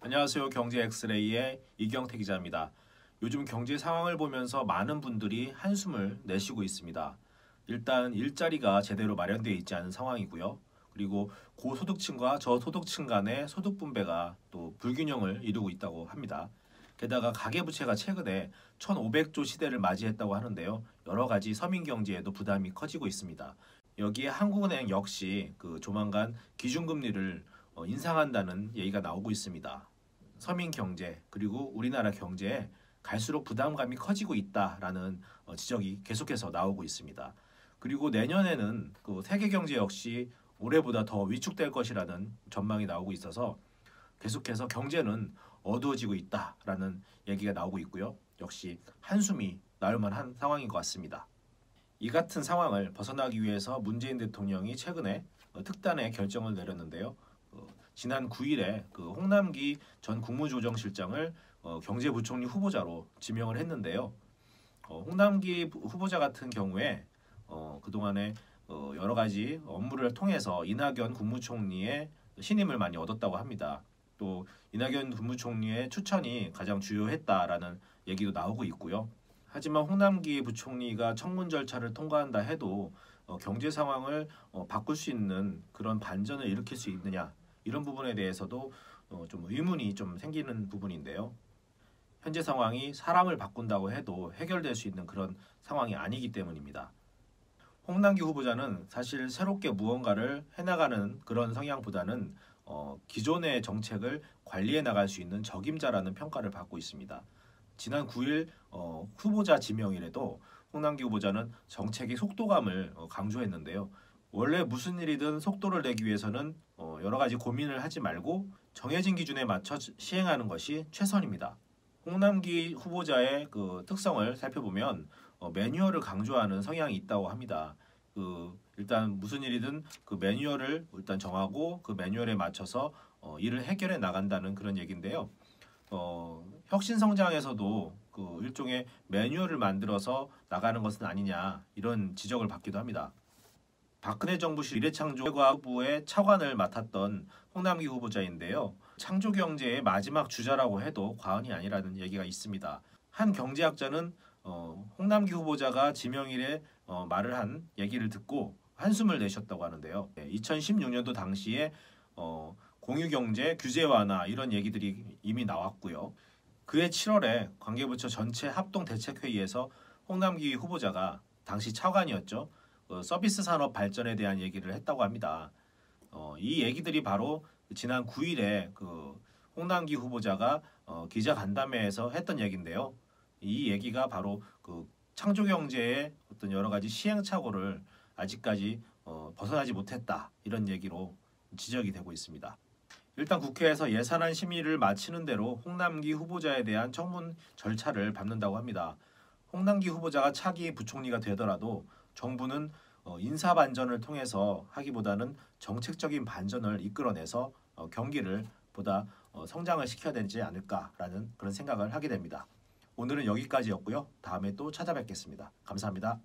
안녕하세요. 경제 엑스레이의 이경태 기자입니다. 요즘 경제 상황을 보면서 많은 분들이 한숨을 내쉬고 있습니다. 일단 일자리가 제대로 마련되어 있지 않은 상황이고요. 그리고 고소득층과 저소득층 간의 소득 분배가 또 불균형을 이루고 있다고 합니다. 게다가 가계부채가 최근에 1,500조 시대를 맞이했다고 하는데요. 여러 가지 서민 경제에도 부담이 커지고 있습니다. 여기에 한국은행 역시 조만간 기준금리를 인상한다는 얘기가 나오고 있습니다. 서민 경제 그리고 우리나라 경제에 갈수록 부담감이 커지고 있다라는 지적이 계속해서 나오고 있습니다. 그리고 내년에는 세계 경제 역시 올해보다 더 위축될 것이라는 전망이 나오고 있어서 계속해서 경제는 어두워지고 있다라는 얘기가 나오고 있고요. 역시 한숨이 나올 만한 상황인 것 같습니다. 이 같은 상황을 벗어나기 위해서 문재인 대통령이 최근에 특단의 결정을 내렸는데요. 지난 9일에 홍남기 전 국무조정실장을 경제부총리 후보자로 지명을 했는데요. 홍남기 후보자 같은 경우에 그동안에 여러 가지 업무를 통해서 이낙연 국무총리의 신임을 많이 얻었다고 합니다. 또 이낙연 국무총리의 추천이 가장 주요했다라는 얘기도 나오고 있고요. 하지만 홍남기 부총리가 청문 절차를 통과한다 해도 경제 상황을 바꿀 수 있는 그런 반전을 일으킬 수 있느냐, 이런 부분에 대해서도 좀 의문이 좀 생기는 부분인데요. 현재 상황이 사람을 바꾼다고 해도 해결될 수 있는 그런 상황이 아니기 때문입니다. 홍남기 후보자는 사실 새롭게 무언가를 해나가는 그런 성향보다는 기존의 정책을 관리해 나갈 수 있는 적임자라는 평가를 받고 있습니다. 지난 9일 후보자 지명일에도 홍남기 후보자는 정책의 속도감을 강조했는데요. 원래 무슨 일이든 속도를 내기 위해서는 여러 가지 고민을 하지 말고 정해진 기준에 맞춰 시행하는 것이 최선입니다. 홍남기 후보자의 특성을 살펴보면 매뉴얼을 강조하는 성향이 있다고 합니다. 일단 무슨 일이든 매뉴얼을 일단 정하고 그 매뉴얼에 맞춰서 일을 해결해 나간다는 그런 얘기인데요. 혁신 성장에서도 일종의 매뉴얼을 만들어서 나가는 것은 아니냐, 이런 지적을 받기도 합니다. 박근혜 정부시 미래창조과학부의 차관을 맡았던 홍남기 후보자인데요. 창조경제의 마지막 주자라고 해도 과언이 아니라는 얘기가 있습니다. 한 경제학자는 홍남기 후보자가 지명일에 말을 한 얘기를 듣고 한숨을 내셨다고 하는데요. 2016년도 당시에 공유경제 규제 완화 이런 얘기들이 이미 나왔고요. 그해 7월에 관계부처 전체 합동대책회의에서 홍남기 후보자가 당시 차관이었죠. 서비스 산업 발전에 대한 얘기를 했다고 합니다. 이 얘기들이 바로 지난 9일에 홍남기 후보자가 기자 간담회에서 했던 얘기인데요. 이 얘기가 바로 창조경제의 어떤 여러 가지 시행착오를 아직까지 벗어나지 못했다, 이런 얘기로 지적이 되고 있습니다. 일단 국회에서 예산안 심의를 마치는 대로 홍남기 후보자에 대한 청문 절차를 밟는다고 합니다. 홍남기 후보자가 차기 부총리가 되더라도 정부는 인사 반전을 통해서 하기보다는 정책적인 반전을 이끌어내서 경기를 보다 성장을 시켜야 되지 않을까라는 그런 생각을 하게 됩니다. 오늘은 여기까지였고요. 다음에 또 찾아뵙겠습니다. 감사합니다.